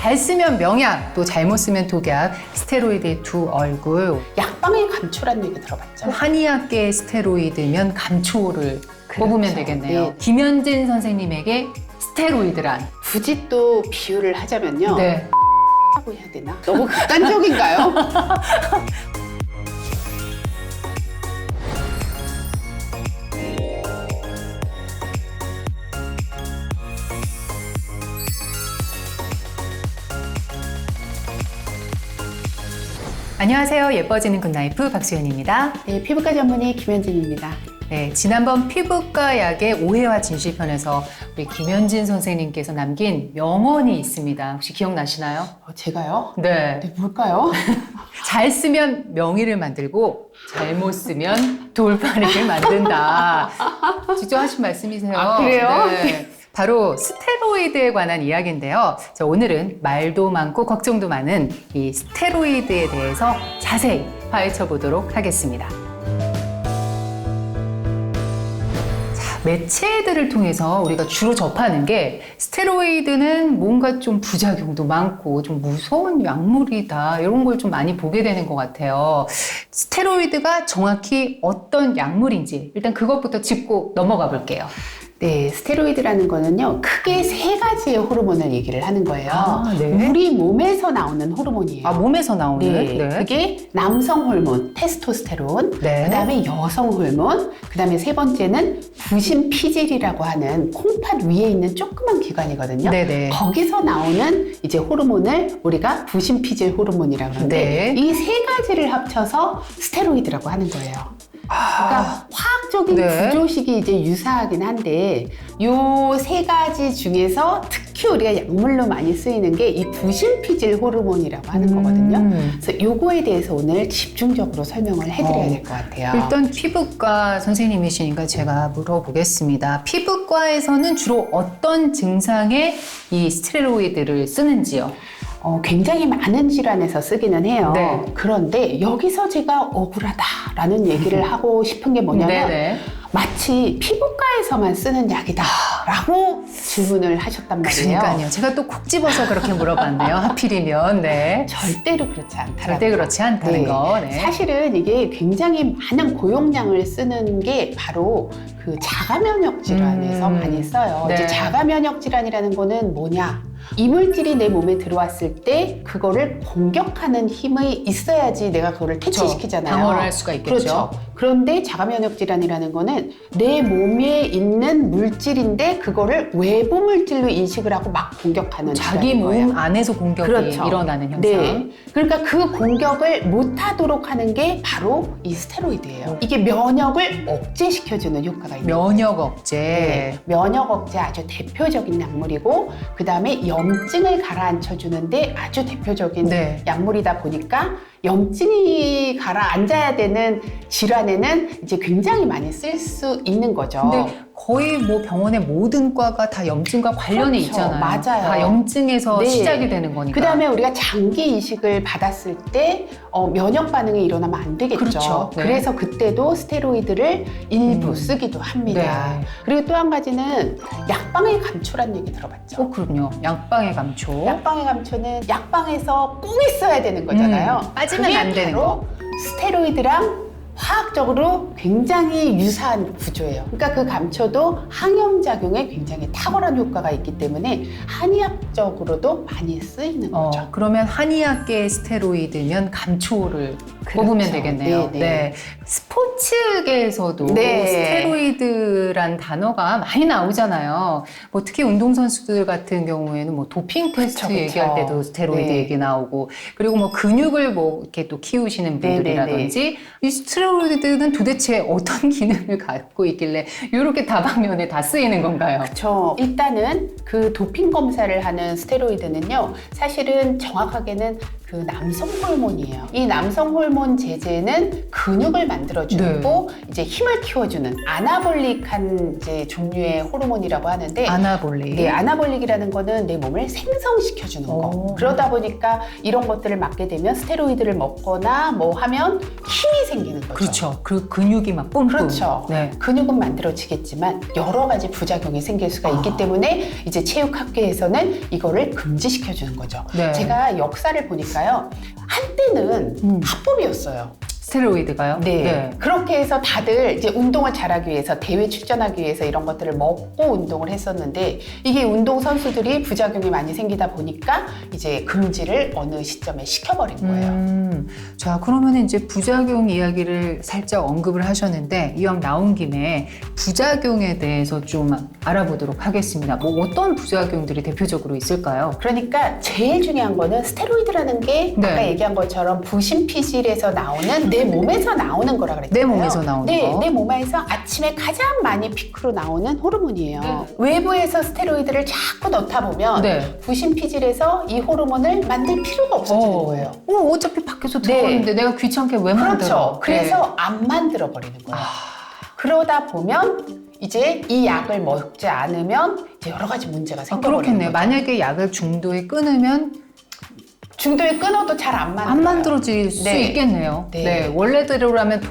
잘 쓰면 명약, 또 잘못 쓰면 독약, 스테로이드의 두 얼굴. 약방의 감초란 얘기 들어봤죠? 한의학계 스테로이드면 감초를 뽑으면 되겠네요. 네. 김현진 선생님에게 스테로이드란? 굳이 또 비유를 하자면요. 네. 하고 해야 되나? 너무 극단적인가요? 안녕하세요. 예뻐지는 굿라이프 박수연입니다. 네, 피부과 전문의 김현진입니다. 네, 지난번 피부과 약의 오해와 진실편에서 우리 김현진 선생님께서 남긴 명언이 있습니다. 혹시 기억나시나요? 제가요? 네. 네, 뭘까요? 잘 쓰면 명의를 만들고 잘못 쓰면 돌파리를 만든다. 직접 하신 말씀이세요. 아, 그래요? 네. 바로 스테로이드에 관한 이야기인데요. 자, 오늘은 말도 많고 걱정도 많은 이 스테로이드에 대해서 자세히 파헤쳐 보도록 하겠습니다. 자, 매체들을 통해서 우리가 주로 접하는 게 스테로이드는 뭔가 좀 부작용도 많고 좀 무서운 약물이다, 이런 걸 좀 많이 보게 되는 것 같아요. 스테로이드가 정확히 어떤 약물인지 일단 그것부터 짚고 넘어가 볼게요. 네, 스테로이드라는 거는요, 크게 세 가지의 호르몬을 얘기를 하는 거예요. 아, 네. 우리 몸에서 나오는 호르몬이에요. 아, 몸에서 나오는? 네, 그게 남성 호르몬, 테스토스테론, 네. 그 다음에 여성 호르몬, 그 다음에 세 번째는 부신피질이라고 하는 콩팥 위에 있는 조그만 기관이거든요. 네네. 거기서 나오는 이제 호르몬을 우리가 부신피질 호르몬이라고 하는데, 네. 이 세 가지를 합쳐서 스테로이드라고 하는 거예요. 그러니까 화학적인 네. 구조식이 이제 유사하긴 한데, 요 세 가지 중에서 특히 우리가 약물로 많이 쓰이는 게 이 부신피질 호르몬이라고 하는 거거든요. 그래서 요거에 대해서 오늘 집중적으로 설명을 해드려야 될 것 같아요. 일단 피부과 선생님이시니까 제가 물어보겠습니다. 피부과에서는 주로 어떤 증상에 이 스테로이드를 쓰는지요? 굉장히 많은 질환에서 쓰기는 해요. 네. 그런데 여기서 제가 억울하다라는 얘기를 하고 싶은 게 뭐냐면, 네네. 마치 피부과에서만 쓰는 약이다라고 질문을 하셨단 말이에요. 그러니까요. 제가 또 콕 집어서 그렇게 물어봤네요. 하필이면. 네. 절대로 그렇지 않다라는 절대 그렇지 않다는 네. 거. 네. 사실은 이게 굉장히 많은 고용량을 쓰는 게 바로 그 자가면역 질환에서 많이 써요. 네. 이제 자가면역 질환이라는 거는 뭐냐? 이물질이 내 몸에 들어왔을 때 그거를 공격하는 힘이 있어야지 내가 그거를 퇴치시키잖아요. 방어를 할 수가 있겠죠. 그렇죠. 그런데 자가면역 질환이라는 거는 내 몸에 있는 물질인데 그거를 외부 물질로 인식을 하고 막 공격하는 자기 질환인 몸 거예요. 안에서 공격이 그렇죠. 일어나는 현상. 네. 그러니까 그 공격을 못하도록 하는 게 바로 이 스테로이드예요. 이게 면역을 억제시켜주는 효과가 있는 거예요. 면역 억제. 네. 면역 억제 아주 대표적인 약물이고, 그 다음에 염증을 가라앉혀주는데 아주 대표적인 네. 약물이다 보니까 염증이 가라앉아야 되는 질환에는 이제 굉장히 많이 쓸 수 있는 거죠. 근데 거의 뭐 병원의 모든 과가 다 염증과 관련이 그렇죠. 있잖아요. 맞아요. 다 염증에서 네. 시작이 되는 거니까. 그 다음에 우리가 장기 이식을 받았을 때 면역 반응이 일어나면 안 되겠죠. 그렇죠. 네. 그래서 그때도 스테로이드를 일부 쓰기도 합니다. 네. 그리고 또 한 가지는 약방의 감초란 얘기 들어봤죠. 그럼요. 약방의 감초. 약방의 감초는 약방에서 꼭 있어야 되는 거잖아요. 빠지면 그게 안 되는 바로 거. 스테로이드랑 화학적으로 굉장히 유사한 구조예요. 그러니까 그 감초도 항염작용에 굉장히 탁월한 효과가 있기 때문에 한의학적으로도 많이 쓰이는 거죠. 그러면 한의학계 스테로이드면 감초를 뽑으면 그렇죠. 되겠네요. 네, 네. 네. 스포츠계에서도 네. 스테로이드란 단어가 많이 나오잖아요. 뭐 특히 운동선수들 같은 경우에는 뭐 도핑 테스트 그쵸, 그쵸. 얘기할 때도 스테로이드 네. 얘기 나오고, 그리고 뭐 근육을 뭐 이렇게 또 키우시는 네, 분들이라든지, 이 스테로이드는 도대체 어떤 기능을 갖고 있길래 이렇게 다방면에 다 쓰이는 건가요? 그렇죠. 일단은 그 도핑 검사를 하는 스테로이드는요, 사실은 정확하게는 그 남성 호르몬이에요. 이 남성 호르몬 제제는 근육을 만들어주고 이제 힘을 키워주는 아나볼릭한 이제 종류의 호르몬이라고 하는데, 아나볼릭. 네, 아나볼릭이라는 거는 내 몸을 생성시켜주는 거. 그러다 보니까 이런 것들을 맞게 되면 스테로이드를 먹거나 뭐 하면 힘이 생기는 거죠. 그렇죠. 그 근육이 막 뿜뿜. 그렇죠. 네. 근육은 만들어지겠지만 여러 가지 부작용이 생길 수가 있기 때문에 이제 체육학회에서는 이거를 금지시켜주는 거죠. 네. 제가 역사를 보니까요. 한때는 합법이었어요. 스테로이드가요? 네. 그렇게 해서 다들 이제 운동을 잘하기 위해서 대회 출전하기 위해서 이런 것들을 먹고 운동을 했었는데 이게 운동 선수들이 부작용이 많이 생기다 보니까 이제 금지를 어느 시점에 시켜버린 거예요. 자, 그러면 이제 부작용 이야기를 살짝 언급을 하셨는데 이왕 나온 김에 부작용에 대해서 좀 알아보도록 하겠습니다. 뭐 어떤 부작용들이 대표적으로 있을까요? 그러니까 제일 중요한 거는 스테로이드라는 게 네. 아까 얘기한 것처럼 부신피질에서 나오는 내 몸에서 나오는 거라 그랬잖아요. 내 몸에서 나오는 거. 내 몸에서 아침에 가장 많이 피크로 나오는 호르몬이에요. 네. 외부에서 스테로이드를 자꾸 넣다 보면 네. 부신피질에서 이 호르몬을 만들 필요가 없어지는 거예요. 어차피 밖에서 들어오는데 내가 귀찮게 왜 만들어? 그렇죠. 그래서 안 만들어 버리는 거예요. 그러다 보면 이제 이 약을 먹지 않으면 이제 여러 가지 문제가 생겨버리는 그렇겠네요. 거죠. 만약에 약을 중도에 끊으면 중도에 끊어도 잘 안 만들어요. 안 만들어질 수 네. 있겠네요. 네. 네. 원래대로라면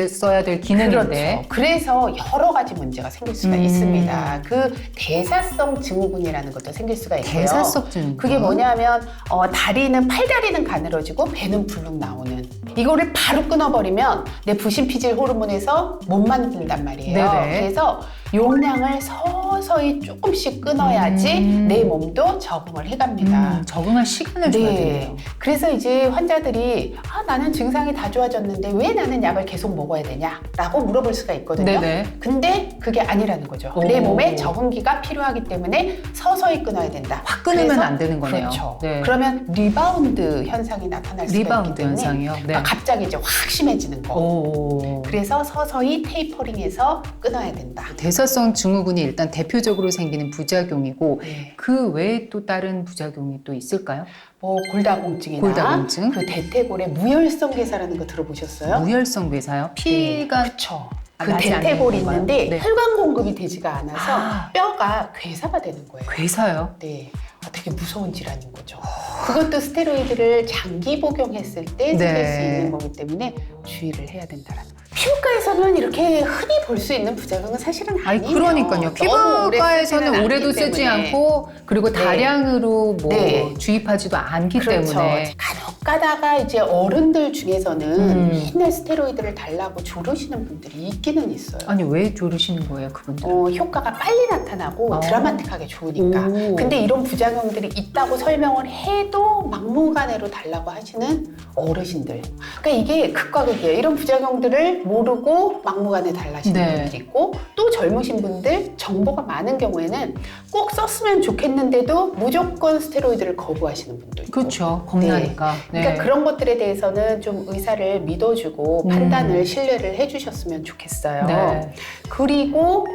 써야 될 기능인데. 그렇죠. 그래서 여러 가지 문제가 생길 수가 있습니다. 그 대사성 증후군이라는 것도 생길 수가 있고요. 대사성 증후군. 그게 뭐냐면 팔다리는 가늘어지고 배는 불룩 나오는. 이거를 바로 끊어버리면 내 부신피질 호르몬에서 못 만든단 말이에요. 네네. 그래서 용량을 서서히 조금씩 끊어야지 내 몸도 적응을 해갑니다. 적응할 시간을 줘야 되네요. 그래서 이제 환자들이 나는 증상이 다 좋아졌는데 왜 나는 약을 계속 먹어야 되냐라고 물어볼 수가 있거든요. 네네. 근데 그게 아니라는 거죠. 내 몸에 적응기가 필요하기 때문에 서서히 끊어야 된다. 확 끊으면 그래서 안 되는 거네요. 그렇죠. 네. 그러면 리바운드 현상이 나타날 수가 있기 리바운드 때문에 현상이요? 네. 갑자기 이제 확 심해지는 거. 오. 그래서 서서히 테이퍼링해서 끊어야 된다. 대사성 증후군이 일단 대표적으로 생기는 부작용이고 네. 그 외에 또 다른 부작용이 또 있을까요? 뭐 골다공증이나 골다공증? 그 대퇴골의 무혈성 괴사라는 거 들어보셨어요? 무혈성 괴사요? 피가 그렇죠. 그 나지 않는 대퇴골이 건가요? 있는데 네. 혈관 공급이 되지가 않아서 아. 뼈가 괴사가 되는 거예요. 괴사요? 네. 되게 무서운 질환인 거죠. 그것도 스테로이드를 장기 복용했을 때 생길 네. 수 있는 거기 때문에 주의를 해야 된다라는 거예요. 피부과에서는 이렇게 흔히 볼 수 있는 부작용은 사실은 아니에요. 그러니까요. 피부과에서는 오래도 쓰지 않고 그리고 네. 다량으로 뭐 네. 주입하지도 않기 그렇죠. 때문에 간혹 가다가 이제 어른들 중에서는 맨날 스테로이드를 달라고 조르시는 분들이 있기는 있어요. 아니 왜 조르시는 거예요 그분들? 효과가 빨리 나타나고 드라마틱하게 좋으니까. 오. 근데 이런 부작용들이 있다고 설명을 해도 막무가내로 달라고 하시는 어르신들. 그러니까 이게 극과 극이에요. 이런 부작용들을 모르고 막무가내 달라시는 네. 분들이 있고 또 젊으신 분들 정보가 많은 경우에는 꼭 썼으면 좋겠는데도 무조건 스테로이드를 거부하시는 분도 있고. 그렇죠. 겁나니까. 네. 그러니까 그런 것들에 대해서는 좀 의사를 믿어주고 판단을 신뢰를 해주셨으면 좋겠어요. 네. 그리고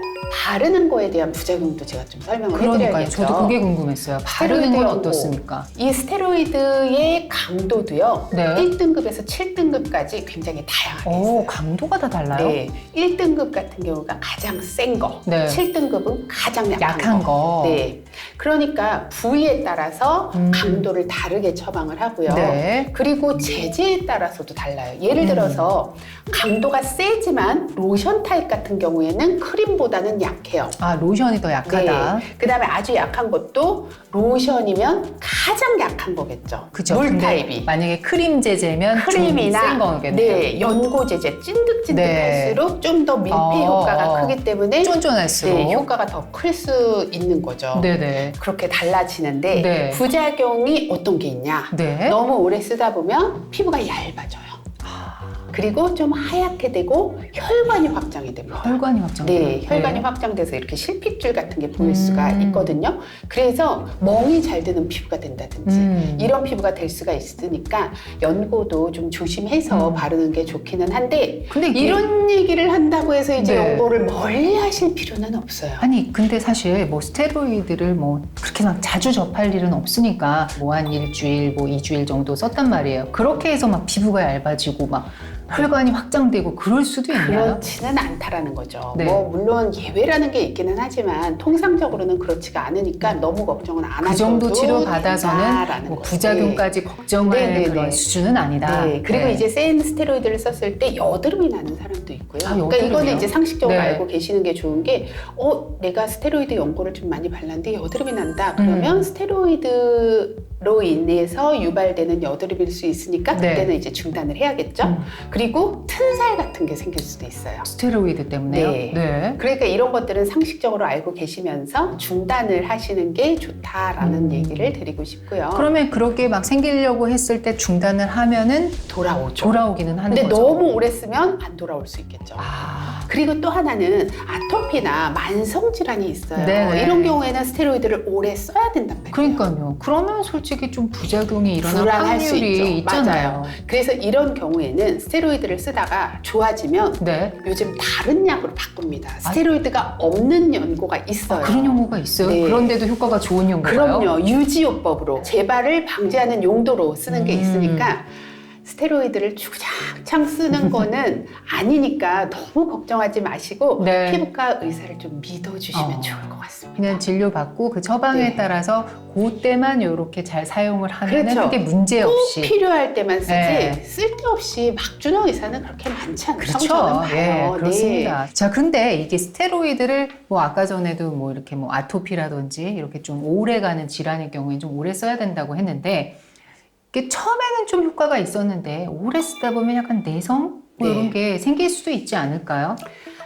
바르는 거에 대한 부작용도 제가 좀 설명을 그러니까요. 해드려야겠죠. 저도 그게 궁금했어요. 바르는 건 스테로이드 어떻습니까? 이 스테로이드의 강도도요. 네. 1등급에서 7등급까지 굉장히 다양하게 오, 있어요. 강도가 다 달라요? 네, 1등급 같은 경우가 가장 센 거, 네. 7등급은 가장 약한 거. 네, 그러니까 부위에 따라서 강도를 다르게 처방을 하고요. 네. 그리고 제제에 따라서도 달라요. 예를 들어서 강도가 세지만 로션 타입 같은 경우에는 크림보다는 약해요. 아, 로션이 더 약하다. 네. 그다음에 아주 약한 것도 로션이면 가장 약한 거겠죠. 그죠. 물 근데 타입이. 만약에 크림 제제면 크림이나 좀센 거겠네요. 네, 연고 제제 찐득찐득할수록 좀 더 밀폐 효과가 크기 때문에 쫀쫀할수록. 네, 효과가 더 클 수 있는 거죠. 네네. 그렇게 달라지는데 네. 부작용이 어떤 게 있냐? 네. 너무 오래 쓰다 보면 피부가 얇아져요. 그리고 좀 하얗게 되고 혈관이 확장이 됩니다. 혈관이 확장돼요. 네, 혈관이 확장돼서 이렇게 실핏줄 같은 게 보일 수가 있거든요. 그래서 멍이 잘 드는 피부가 된다든지 이런 피부가 될 수가 있으니까 연고도 좀 조심해서 바르는 게 좋기는 한데 근데 이게- 이런 얘기를 한다고 해서 이제 네. 연고를 멀리 하실 필요는 없어요. 아니 근데 사실 뭐 스테로이드를 뭐 그렇게 막 자주 접할 일은 없으니까 뭐 한 일주일 뭐 2주일 정도 썼단 말이에요. 그렇게 해서 막 피부가 얇아지고 막 혈관이 확장되고 그럴 수도 있나요? 그렇지는 않다라는 거죠. 네. 뭐 물론 예외라는 게 있기는 하지만 통상적으로는 그렇지가 않으니까 너무 걱정은 안 그 하셔도 정도 치료 받아서는 된다라는 뭐 거죠. 부작용까지 걱정할 네, 네, 그런 네. 수준은 아니다. 네, 그리고 네. 이제 센 스테로이드를 썼을 때 여드름이 나는 사람도 있고요. 아, 그러니까 여드름이요? 이거는 이제 상식적으로 네. 알고 계시는 게 좋은 게, 내가 스테로이드 연고를 좀 많이 발랐는데 여드름이 난다. 그러면 스테로이드로 인해서 유발되는 여드름일 수 있으니까 네. 그때는 이제 중단을 해야겠죠. 그리고 튼살 같은 게 생길 수도 있어요. 스테로이드 때문에요? 네. 그러니까 이런 것들은 상식적으로 알고 계시면서 중단을 하시는 게 좋다라는 얘기를 드리고 싶고요. 그러면 그렇게 막 생기려고 했을 때 중단을 하면은 돌아오죠. 돌아오기는 하는 근데 거죠. 너무 오래 쓰면 안 돌아올 수 있겠죠. 아, 그리고 또 하나는 아토피나 만성 질환이 있어요. 네네. 이런 경우에는 스테로이드를 오래 써야 된단 말이에요. 그러니까요. 그러면 솔직히 좀 부작용이 일어날 불안할 수 확률이 있죠. 있잖아요. 맞아요. 그래서 이런 경우에는 스테로이드를 쓰다가 좋아지면 네. 요즘 다른 약으로 바꿉니다. 스테로이드가 없는 연고가 있어요. 그런 연고가 있어요? 네. 그런데도 효과가 좋은 연고가요? 그럼요. 유지요법으로 재발을 방지하는 용도로 쓰는 게 있으니까 스테로이드를 주구장창 쓰는 거는 아니니까 너무 걱정하지 마시고 네. 피부과 의사를 좀 믿어주시면 좋을 것 같습니다. 그냥 진료받고 그 처방에 네. 따라서 그때만 이렇게 잘 사용을 하면 그렇죠. 크게 문제 꼭 없이. 필요할 때만 쓰지 네. 쓸데없이 막 주는 의사는 그렇게 많지 않다고 그렇죠. 저는 봐요. 예, 네. 그렇습니다. 자, 근데 이게 스테로이드를 뭐 아까 전에도 뭐 이렇게 뭐 아토피라든지 이렇게 좀 오래 가는 질환의 경우에 좀 오래 써야 된다고 했는데 이게 처음에는 좀 효과가 있었는데 오래 쓰다 보면 약간 내성 뭐 네. 이런 게 생길 수도 있지 않을까요?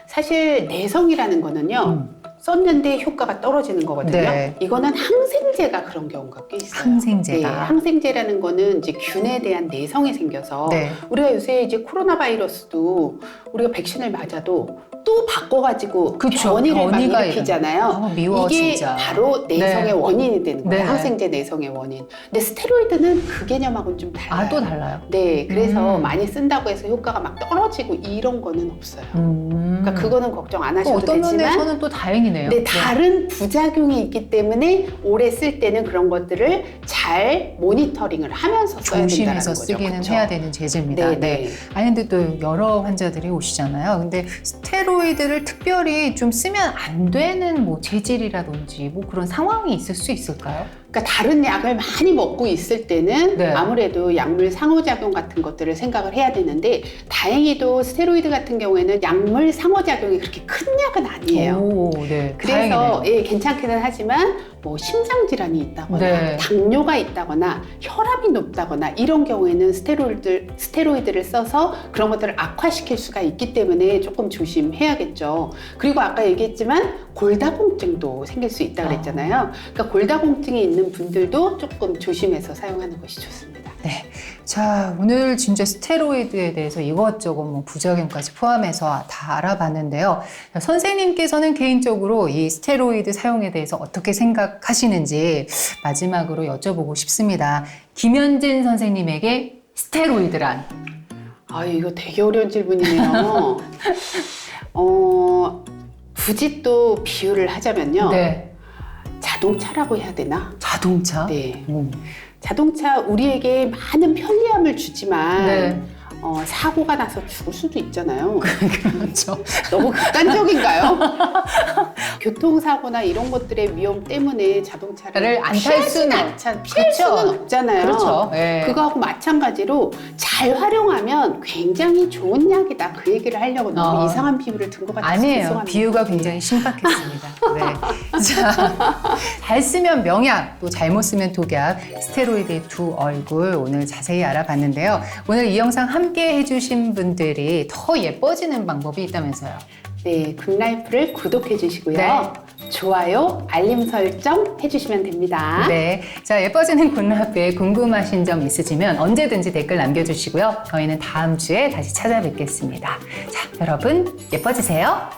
사실 내성이라는 거는요. 썼는데 효과가 떨어지는 거거든요. 네. 이거는 항생제가 그런 경우가 꽤 있어요. 항생제가. 네, 항생제라는 거는 이제 균에 대한 내성이 생겨서 네. 우리가 요새 이제 코로나 바이러스도 우리가 백신을 맞아도 또 바꿔가지고 그쵸, 변이를 막 변이가 일으키잖아요. 아, 미워, 이게 진짜. 바로 내성의 네. 원인이 되는 거예요. 네. 항생제 내성의 원인. 근데 스테로이드는 그 개념하고는 좀 달라요. 아, 또 달라요? 네, 그래서 음. 많이 쓴다고 해서 효과가 막 떨어지고 이런 거는 없어요. 그러니까 그거는 걱정 안 하셔도 어떤 되지만 면에서는 또 다행이네요. 근데 다른 부작용이 있기 때문에 오래 쓸 때는 그런 것들을 잘 모니터링을 하면서 써야 된다는 조심해서 거죠. 쓰기는 그쵸? 해야 되는 제재입니다. 네, 네. 아니 근데 또 여러 환자들이 오시잖아요. 근데 스테로이드를 특별히 좀 쓰면 안 되는 뭐 체질이라든지 뭐 그런 상황이 있을 수 있을까요? 그러니까 다른 약을 많이 먹고 있을 때는 네. 아무래도 약물 상호작용 같은 것들을 생각을 해야 되는데 다행히도 스테로이드 같은 경우에는 약물 상호작용이 그렇게 큰 약은 아니에요. 오, 네. 그래서 다행이네요. 예, 괜찮기는 하지만 뭐 심장 질환이 있다거나 네. 당뇨가 있다거나 혈압이 높다거나 이런 경우에는 스테로이드를 써서 그런 것들을 악화시킬 수가 있기 때문에 조금 조심해야겠죠. 그리고 아까 얘기했지만 골다공증도 생길 수 있다고 그랬잖아요. 그러니까 골다공증이 있는 분들도 조금 조심해서 사용하는 것이 좋습니다. 네. 자, 오늘 진짜 스테로이드에 대해서 이것저것 뭐 부작용까지 포함해서 다 알아봤는데요. 자, 선생님께서는 개인적으로 이 스테로이드 사용에 대해서 어떻게 생각하시는지 마지막으로 여쭤보고 싶습니다. 김현진 선생님에게 스테로이드란? 아, 이거 되게 어려운 질문이네요. 굳이 또 비유를 하자면요. 네. 자동차라고 해야 되나? 자동차? 네. 자동차 우리에게 많은 편리함을 주지만 네. 사고가 나서 죽을 수도 있잖아요. 그렇죠. 너무 극단적인가요? 교통사고나 이런 것들의 위험 때문에 자동차를 안 탈 수는 피할 그렇죠. 수는 없잖아요. 그렇죠. 네. 그거하고 마찬가지로 잘 활용하면 굉장히 좋은 약이다. 그 얘기를 하려고 너무 이상한 비유를 든 것 같아서 아니에요. 죄송합니다. 비유가 굉장히 신박했습니다. 네. 자, 잘 쓰면 명약, 또 잘못 쓰면 독약, 스테로이드의 두 얼굴 오늘 자세히 알아봤는데요. 오늘 이 영상 함께 해주신 분들이 더 예뻐지는 방법이 있다면서요. 네, 굿라이프를 구독해 주시고요. 네. 좋아요, 알림 설정 해주시면 됩니다. 네. 자, 예뻐지는 굿라이프에 궁금하신 점 있으시면 언제든지 댓글 남겨주시고요. 저희는 다음 주에 다시 찾아뵙겠습니다. 자, 여러분, 예뻐지세요.